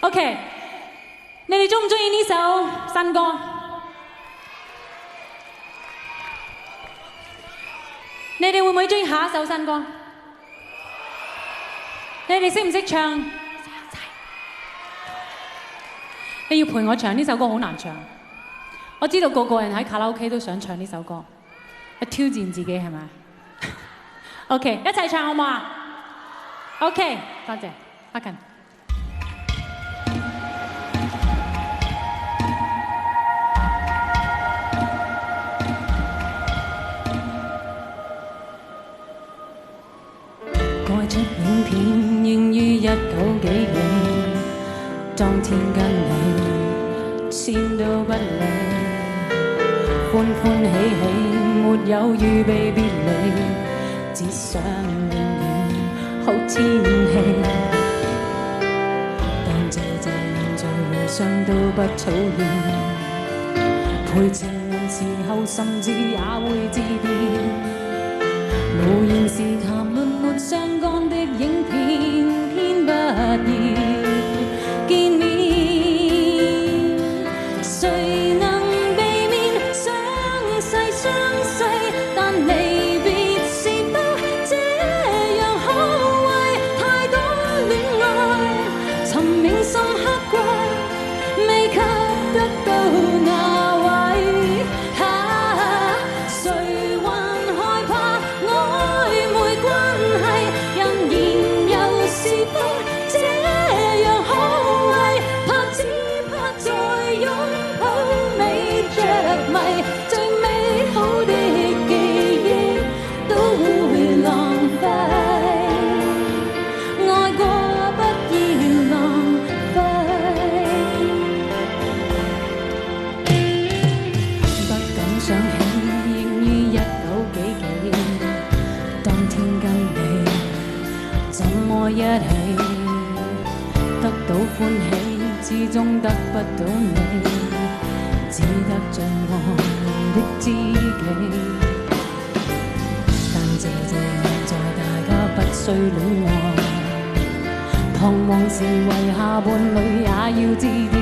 OK， 你哋中唔中意呢首新歌？你哋會唔會中意下一首新歌？你哋識唔識唱？你要陪我唱呢首歌，好難唱。我知道個個人喺卡拉 OK 都想唱呢首歌，挑戰自己係咪？OK， 一齊唱好唔好啊 ？OK， 多謝阿勤。該出影片應於1990幾，當天跟你先都不理，歡歡喜喜沒有預備別離，只想永遠好天氣。但謝現在互相都不討厭，陪情人時候甚至也會致電，無言時談論沒相干的影片，偏不要見面。誰能避免相細相細？但離別是不這樣可畏，太多戀愛尋銘深刻過，未給得到那位。誰還害怕曖昧關係？人言又是不這樣可畏，怕只怕再擁抱未着迷，最美好的記憶都會浪費，愛過不要浪費。不敢想起應於19幾，當天跟你怎麼一起，得到歡喜，始終得不到你，只得最愛的知己。但謝現在大家不需戀愛，彷徨時為下伴侶也要致電，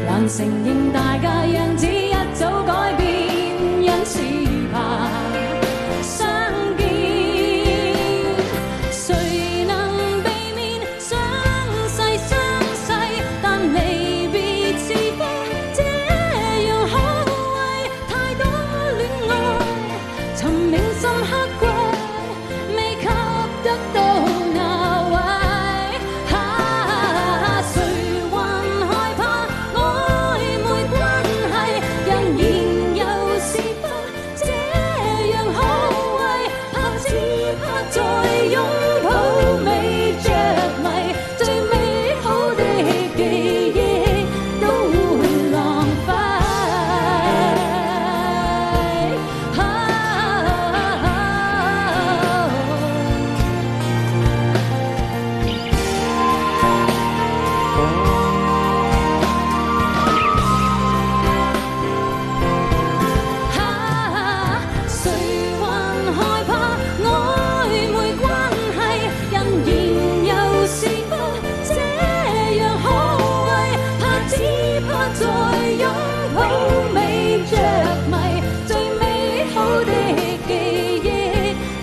還承認大家樣子一早改變，因此怕相見。誰能避免相細相細？但離別是不這樣可畏，太多戀愛尋銘深刻過，未給得到那位。誰還害怕曖昧關係？人言又是不這樣可畏，怕只怕再擁抱未着迷，最美好的記憶都會浪費。誰還害怕曖昧關係？人言又是不這樣可畏，怕只怕再擁抱未着迷，最美好的記憶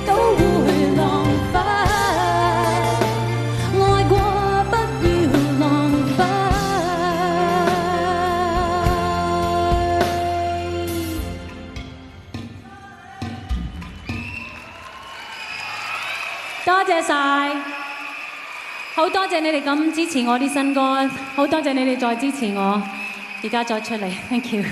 都會浪費，愛過不要浪費。多謝晒，好多謝你哋咁支持我啲新歌，好多謝你哋再支持我，而家再出嚟 ，thank you。